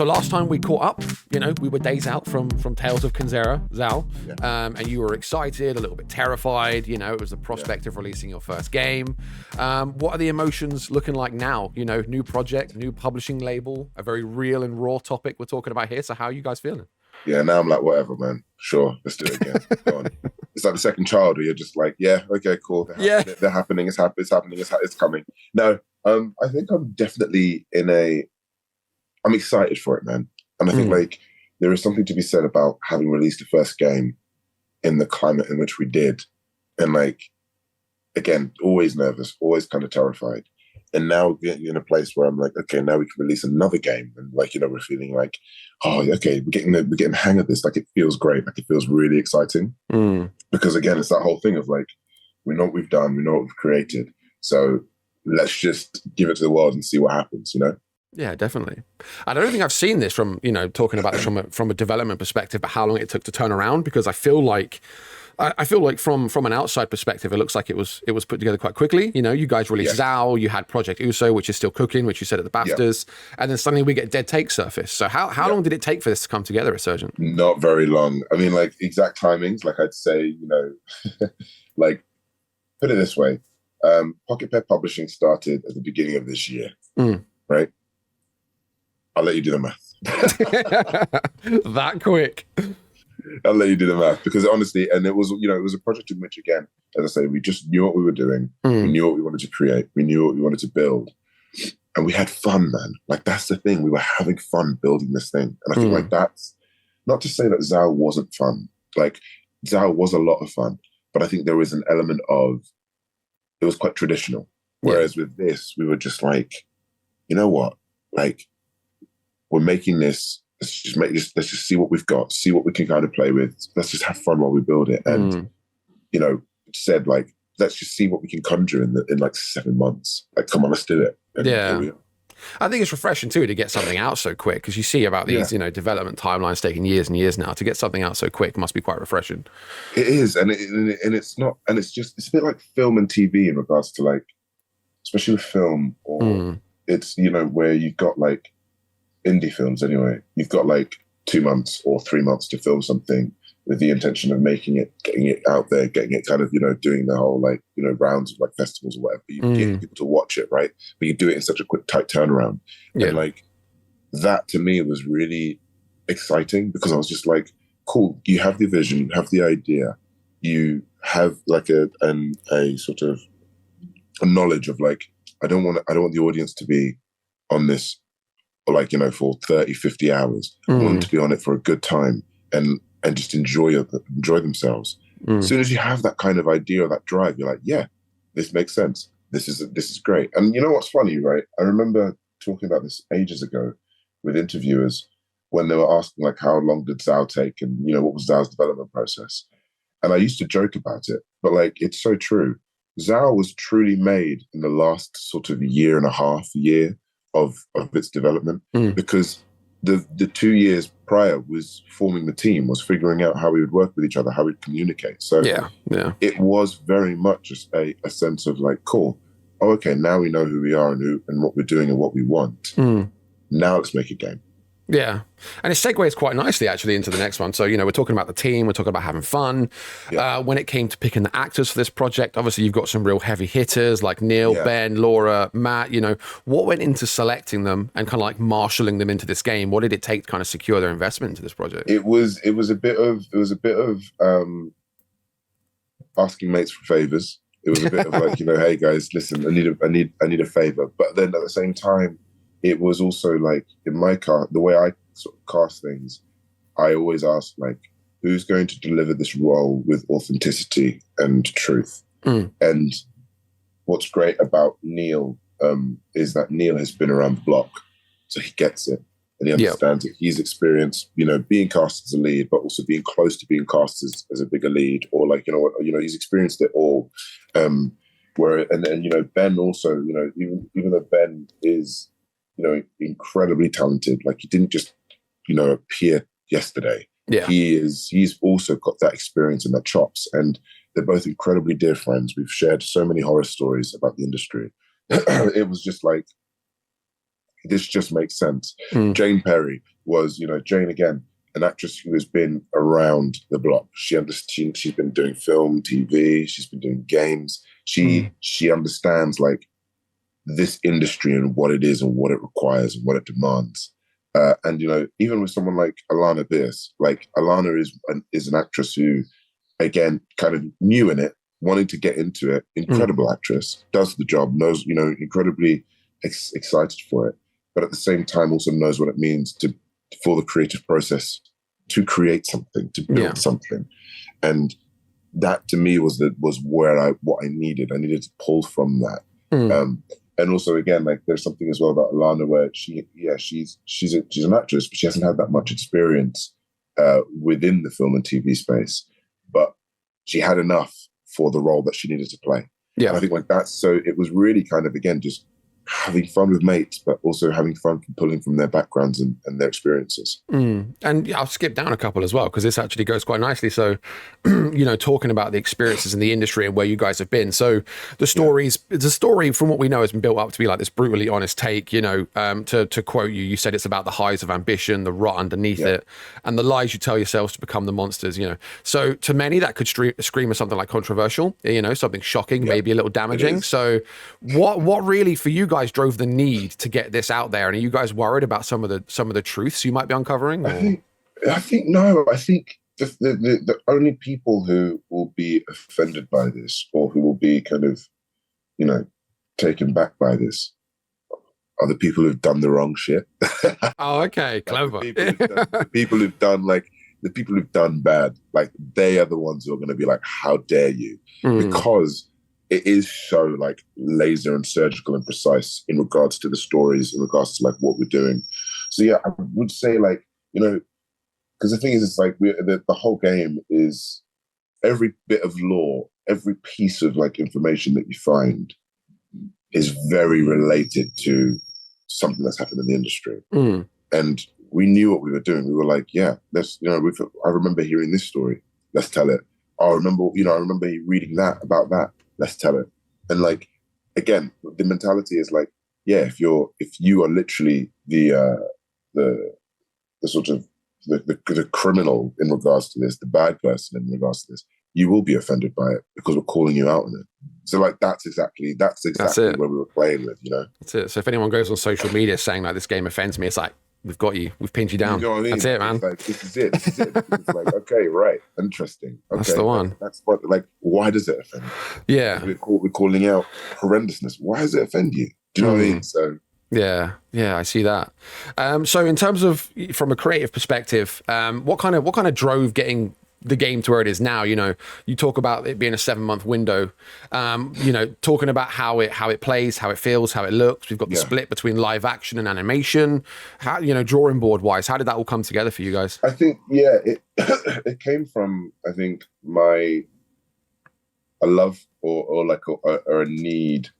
So last time we caught up, we were days out from Tales of Kenzera, Zal, and you were excited, a little bit terrified. It was the prospect of releasing your first game. What are the emotions looking like now? New project, new publishing label, a very real and raw topic we're talking about here. So how are you guys feeling? Yeah, now I'm like, whatever, man. Sure, let's do it again. Go on. It's like the second child where you're just like, yeah, okay, cool. They're happening. It's happening. It's coming. No, I think I'm definitely I'm excited for it, man. And I think like there is something to be said about having released the first game in the climate in which we did. And like, again, always nervous, always kind of terrified. And now getting in a place where I'm like, okay, now we can release another game. And like, we're feeling like, oh, okay, we're getting the hang of this. Like, it feels great. Like, it feels really exciting. Because again, it's that whole thing of like, we know what we've done, we know what we've created. So let's just give it to the world and see what happens, Yeah, definitely. I don't think I've seen this from, talking about this from a development perspective, but how long it took to turn around, because I feel like from an outside perspective, it looks like it was put together quite quickly. You guys released Zao, you had Project Uso, which is still cooking, which you said at the BAFTAs, and then suddenly we get Dead Take surface. So how long did it take for this to come together at Surgent? Not very long. I mean, like exact timings, like I'd say, like put it this way, Pocket Pet Publishing started at the beginning of this year, right? I'll let you do the math. That quick. I'll let you do the math, because honestly, and it was, it was a project in which, again, as I say, we just knew what we were doing. We knew what we wanted to create. We knew what we wanted to build. And we had fun, man. Like, that's the thing. We were having fun building this thing. And I think like that's not to say that Zao wasn't fun. Like, Zao was a lot of fun, but I think there was an element of, it was quite traditional. Whereas with this, we were just like, you know what? Like, we're making this. Let's just see what we've got, see what we can kind of play with. Let's just have fun while we build it. And, said like, let's just see what we can conjure in like 7 months. Like, come on, let's do it. And I think it's refreshing too to get something out so quick, because you see about these, development timelines taking years and years now. To get something out so quick must be quite refreshing. It is, and it's not, and it's a bit like film and TV in regards to like, especially with film, or it's where you've got like indie films anyway. You've got like 2 months or 3 months to film something with the intention of making it, getting it out there, getting it kind of, doing the whole like, rounds of like festivals or whatever. You get people to watch it, right? But you do it in such a quick, tight turnaround. Yeah. And like, that to me was really exciting, because I was just like, cool, you have the vision, you have the idea, you have like a sort of a knowledge of like, I don't want the audience to be on this like, for 30, 50 hours. I want them to be on it for a good time and just enjoy themselves. As soon as you have that kind of idea or that drive, you're like, yeah, this makes sense. This is great. And you know what's funny, right? I remember talking about this ages ago with interviewers when they were asking like, how long did Zao take? And, what was Zao's development process? And I used to joke about it, but like, it's so true. Zao was truly made in the last sort of year and a half of its development, because the 2 years prior was forming the team, was figuring out how we would work with each other, how we'd communicate. So it was very much just a sense of like, cool, oh, okay, now we know who we are and what we're doing and what we want. Now let's make a game. Yeah. And it segues quite nicely, actually, into the next one. So, we're talking about the team, we're talking about having fun. Yeah. When it came to picking the actors for this project, obviously you've got some real heavy hitters like Neil, Ben, Laura, Matt. What went into selecting them and kind of like marshalling them into this game? What did it take to kind of secure their investment into this project? It was a bit of asking mates for favors. It was a bit of like, hey guys, listen, I need a favor. But then at the same time, it was also like, in my the way I sort of cast things, I always ask like, who's going to deliver this role with authenticity and truth? And what's great about Neil is that Neil has been around the block, so he gets it and he understands it. He's experienced, being cast as a lead, but also being close to being cast as a bigger lead, or like, he's experienced it all. Where Ben also, even though Ben is, incredibly talented. Like, he didn't just, appear yesterday. Yeah. He's also got that experience and that chops. And they're both incredibly dear friends. We've shared so many horror stories about the industry. It was just like, this just makes sense. Mm. Jane Perry was, Jane again, an actress who has been around the block. She's been doing film, TV, she's been doing games. She understands like this industry and what it is and what it requires and what it demands. And even with someone like Alana Pierce, like Alana is an actress who, again, kind of new in it, wanting to get into it. Incredible actress, does the job, knows, incredibly excited for it, but at the same time also knows what it means for the creative process to create something, to build something. And that to me was what I needed. I needed to pull from that. And also, again, like there's something as well about Alana where she's an actress, but she hasn't had that much experience within the film and TV space, but she had enough for the role that she needed to play. Yeah, and I think like that. So it was really kind of, again, just having fun with mates, but also having fun from pulling from their backgrounds and their experiences. And I'll skip down a couple as well, because this actually goes quite nicely. So, talking about the experiences in the industry and where you guys have been. So the story from what we know has been built up to be like this brutally honest take, to quote you, you said it's about the highs of ambition, the rot underneath it, and the lies you tell yourselves to become the monsters, So to many that could scream of something like controversial, something shocking, maybe a little damaging. So what really for you guys drove the need to get this out there, and are you guys worried about some of the truths you might be uncovering? I think no. I think the only people who will be offended by this, or who will be kind of, taken back by this, are the people who've done the wrong shit. Oh, okay, clever. The people who've done bad, like they are the ones who are going to be like, "How dare you?" Because it is so like laser and surgical and precise in regards to the stories, in regards to like what we're doing. So yeah, I would say like, because the thing is, it's like the whole game is every bit of lore, every piece of like information that you find is very related to something that's happened in the industry. And we knew what we were doing. We were like, yeah, let's, I remember hearing this story. Let's tell it. I remember reading that about that. Let's tell it. And like, again, the mentality is like, yeah, if you are literally the sort of the criminal in regards to this, the bad person in regards to this, you will be offended by it because we're calling you out on it. So like that's exactly where we were playing with, That's it. So if anyone goes on social media saying like this game offends me, it's like, we've got you. We've pinned you down. You know what I mean? That's it, man. It's like, this is it. It's like, okay, right. Interesting. Okay, that's the one. That's what, like, why does it offend you? Yeah. We're calling out horrendousness. Why does it offend you? Do you know what I mean? So yeah, I see that. So in terms of, from a creative perspective, what kind of drove getting the game to where it is now? You talk about it being a 7-month window, talking about how it plays, how it feels, how it looks. We've got the split between live action and animation. How, drawing board wise, how did that all come together for you guys? I think, it came from, I think, a love or a need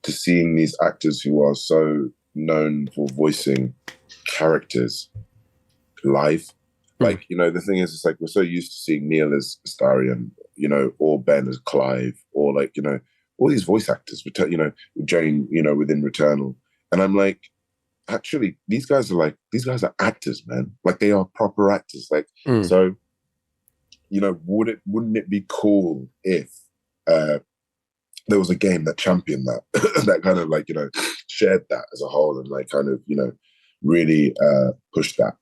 to seeing these actors who are so known for voicing characters live. Like, the thing is, it's like we're so used to seeing Neil as Astarion, or Ben as Clive, or like, all these voice actors, Jane, within Returnal. And I'm like, actually, these guys are actors, man. Like, they are proper actors. Like, so, wouldn't it be cool if there was a game that championed that, that kind of like, shared that as a whole and like kind of, really pushed that.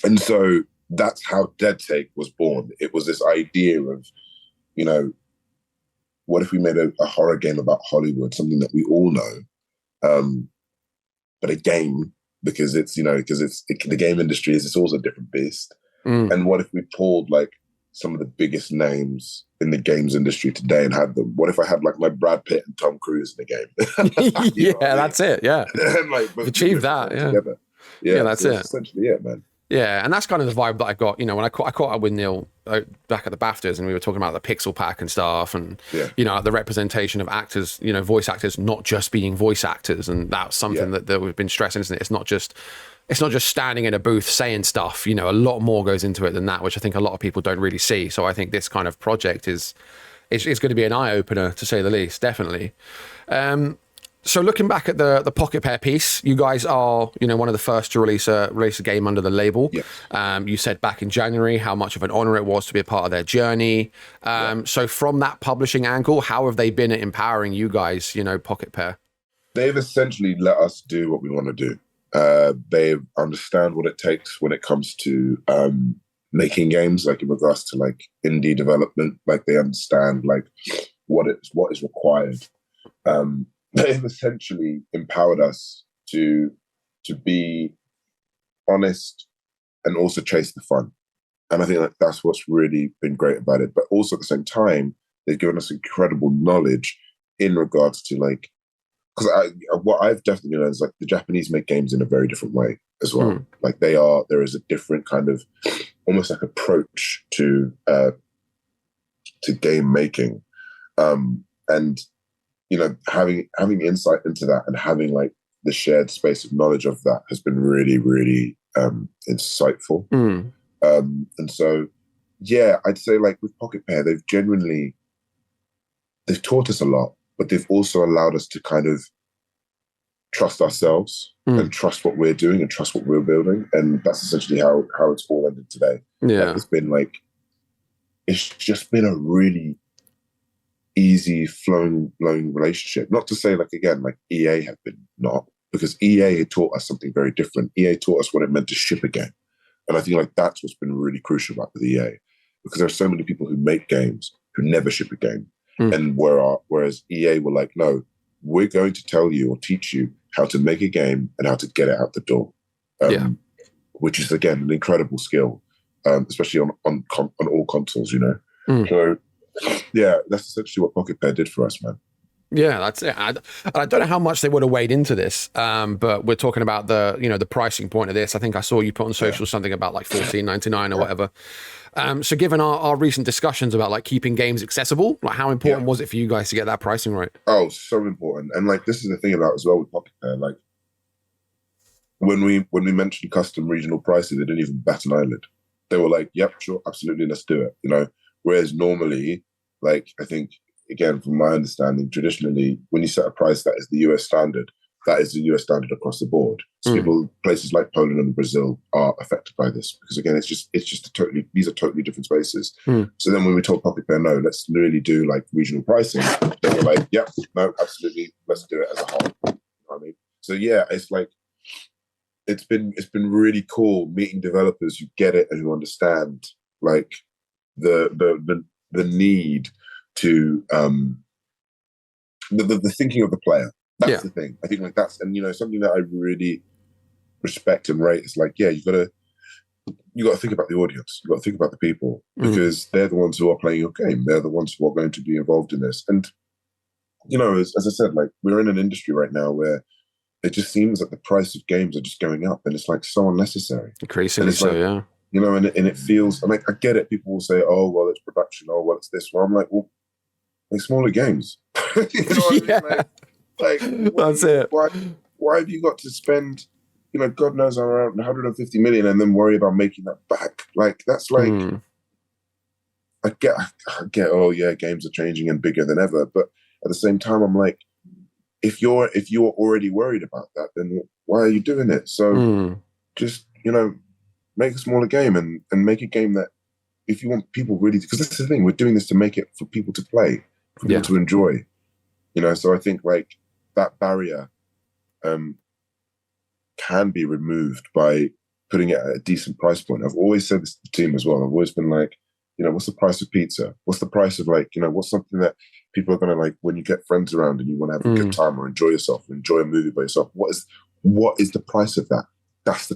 And so that's how Dead Take was born. It was this idea of, what if we made a horror game about Hollywood, something that we all know, but a game, because it's, the game industry it's also a different beast. And what if we pulled like some of the biggest names in the games industry today and had them? What if I had like my Brad Pitt and Tom Cruise in the game? That's it. Yeah. And like, achieve that. Yeah. Together. Yeah, that's it. Essentially it, man. Yeah, and that's kind of the vibe that I got, when I caught up with Neil back at the BAFTAs, and we were talking about the pixel pack and stuff, and, the representation of actors, voice actors not just being voice actors. And that's something that we've been stressing, isn't it? It's not just standing in a booth saying stuff, a lot more goes into it than that, which I think a lot of people don't really see. So I think this kind of project is going to be an eye-opener, to say the least, definitely. So looking back at the Pocket Pair piece, you guys are, one of the first to release a game under the label. Yes. You said back in January how much of an honor it was to be a part of their journey. So from that publishing angle, how have they been at empowering you guys, Pocket Pair? They've essentially let us do what we want to do. They understand what it takes when it comes to making games, like in regards to like indie development. Like they understand like what is required. They've essentially empowered us to be honest and also chase the fun. And I think like that's what's really been great about it. But also at the same time, they've given us incredible knowledge in regards to like, because what I've definitely learned is like the Japanese make games in a very different way as well. Like there is a different kind of almost like approach to game making, and having insight into that and having like the shared space of knowledge of that has been really, really insightful. And so, yeah, I'd say like with Pocket Pair, they've taught us a lot, but they've also allowed us to kind of trust ourselves and trust what we're doing and trust what we're building. And that's essentially how it's all ended today. Yeah. It's just been a really easy flowing relationship. Not to say like, again, like EA have been not, because EA had taught us something very different. EA taught us what it meant to ship a game. And I think like that's what's been really crucial about with EA, because there are so many people who make games who never ship a game. And whereas EA were like, no, we're going to tell you or teach you how to make a game and how to get it out the door. Which is again an incredible skill, especially on all consoles, So yeah, that's essentially what Pocket Pair did for us, man. Yeah, that's it. I don't know how much they would have weighed into this, but we're talking about the pricing point of this. I think I saw you put on social something about like $14.99 or whatever. So given our recent discussions about like keeping games accessible, like how important was it for you guys to get that pricing right? Oh, so important. And like this is the thing about as well with Pocket Pair, like when we mentioned custom regional pricing, they didn't even bat an eyelid. They were like, yep, sure, absolutely, let's do it. Whereas normally, like I think again, from my understanding, traditionally, when you set a price that is the US standard, that is the US standard across the board. So places like Poland and Brazil are affected by this because again, these are totally different spaces. So then when we told Pocket Pair, no, let's really do like regional pricing, they were like, yep, no, absolutely, let's do it as a whole. You know what I mean? So yeah, it's like, it's been really cool meeting developers who get it and who understand like the need to the thinking of the player. That's the thing. I think like that's, and something that I really respect and rate is like, yeah, you got to think about the audience. You got to think about the people because they're the ones who are playing your game. They're the ones who are going to be involved in this. And as I said, like we're in an industry right now where it just seems that the price of games are just going up, and it's like so unnecessary. Increasingly so, like, yeah. And it feels, and like I get it. People will say, "Oh, well, it's production. Oh, well, it's this." Well, I'm like, well, make smaller games. You know what I mean? Like that's it. Why have you got to spend, God knows around 150 million and then worry about making that back? Like that's like, I get. Oh yeah, games are changing and bigger than ever. But at the same time, I'm like, if you're already worried about that, then why are you doing it? So just make a smaller game and make a game that if you want people really, because that's the thing, we're doing this to make it for people to play, for people to enjoy. So I think like that barrier can be removed by putting it at a decent price point. I've always said this to the team as well. I've always been like, what's the price of pizza? What's the price of like, what's something that people are going to like when you get friends around and you want to have a good time or enjoy yourself, enjoy a movie by yourself? What is the price of that? That's the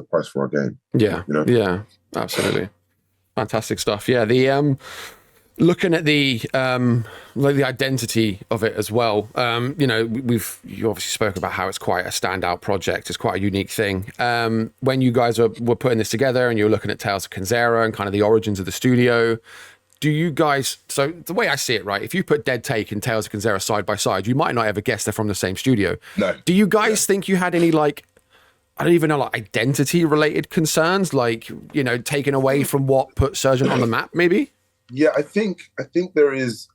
price for our game. Yeah. Yeah, absolutely. Fantastic stuff. Yeah. The, looking at the like the identity of it as well, you obviously spoke about how it's quite a standout project. It's quite a unique thing. When you guys were putting this together and you were looking at Tales of Kenzera and kind of the origins of the studio, do you guys, so the way I see it, right, if you put Dead Take and Tales of Kenzera side by side, you might not ever guess they're from the same studio. No. Do you guys think you had any like, I don't even know, like identity related concerns, like, taken away from what put Surgent on the map maybe? Yeah, I think there is.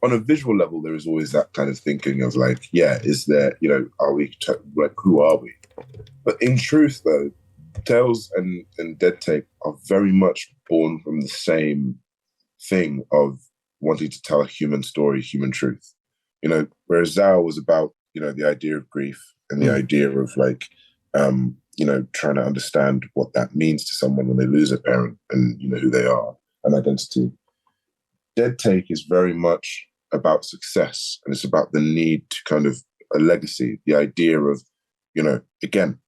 on a visual level, there is always that kind of thinking of like, yeah, is there, you know, are we, like, who are we? But in truth, though, Tales and Dead Tape are very much born from the same thing of wanting to tell a human story, human truth. You know, whereas Zao was about, you know, the idea of grief and the idea of like, you know, trying to understand what that means to someone when they lose a parent and, you know, who they are, an identity. Dead Take is very much about success, and it's about the need to kind of a legacy, the idea of, you know, again,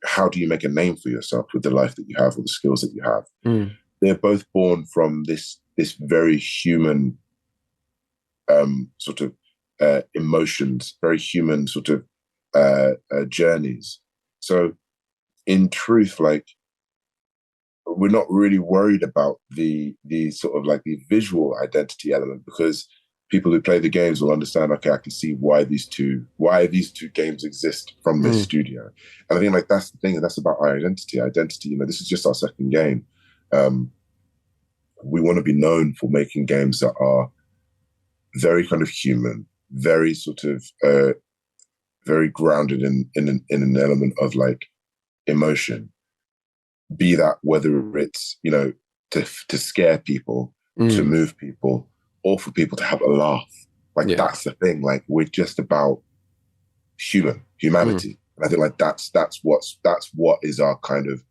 how do you make a name for yourself with the life that you have or the skills that you have? They're both born from this very human sort of emotions, very human sort of journeys. So in truth, like, we're not really worried about the sort of like the visual identity element, because people who play the games will understand, okay, I can see why these two games exist from this studio. And I think like that's the thing, and that's about our identity. You know, this is just our second game. We want to be known for making games that are very kind of human, very sort of very grounded in an element of like emotion. Be that whether it's, you know, to scare people, to move people, or for people to have a laugh. Like that's the thing. Like, we're just about humanity. And I think like that's what is our kind of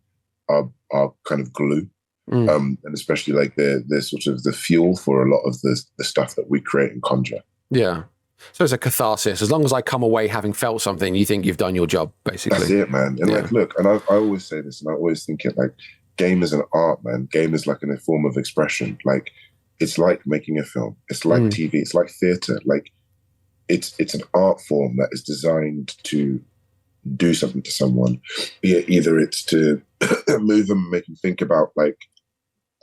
our kind of glue. And especially like the sort of the fuel for a lot of the stuff that we create and conjure. Yeah. So it's a catharsis. As long as I come away having felt something, you think you've done your job, basically. That's it, man. And like, look, and I always say this, and I always think it like, game is an art, man. Game is like a form of expression. Like, it's like making a film. It's like TV. It's like theater. Like, it's an art form that is designed to do something to someone. Either it's to move them, make them think about like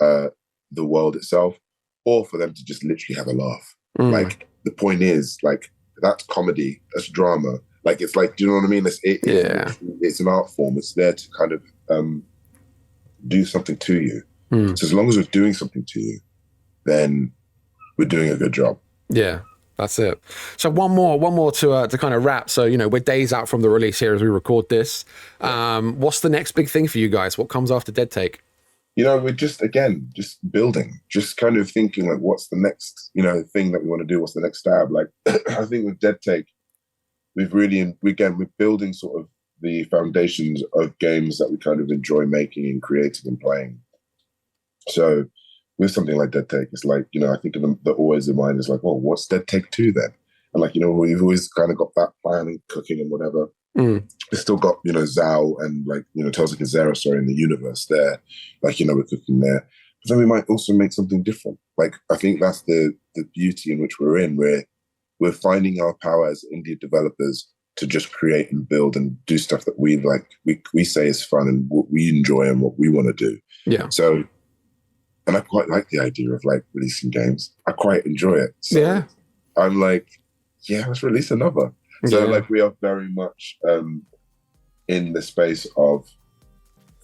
the world itself, or for them to just literally have a laugh. Like, the point is, like, that's comedy, that's drama. Like, it's like, do you know what I mean? It's an art form. It's there to kind of do something to you. So as long as we're doing something to you, then we're doing a good job. Yeah, that's it. So one more to kind of wrap. So, you know, we're days out from the release here as we record this. What's the next big thing for you guys? What comes after Dead Take? You know, we're just building, just kind of thinking like, what's the next, you know, thing that we want to do? What's the next stab? Like, I think with Dead Take, we're building sort of the foundations of games that we kind of enjoy making and creating and playing. So with something like Dead Take, it's like, you know, I think of the always in mind is like, well, what's Dead Take 2 then? And like, you know, we've always kind of got that plan and cooking and whatever. We've still got, you know, Zao and like, you know, Tales of Kazera, in the universe there. Like, you know, we're cooking there. But then we might also make something different. Like, I think that's the beauty in which we're in, where we're finding our power as indie developers to just create and build and do stuff that we like, we say is fun and what we enjoy and what we want to do. Yeah. So, and I quite like the idea of like releasing games. I quite enjoy it. So yeah. I'm like, yeah, let's release another. So like, we are very much in the space of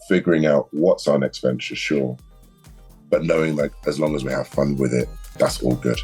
figuring out what's our next venture, sure. But knowing like, as long as we have fun with it, that's all good.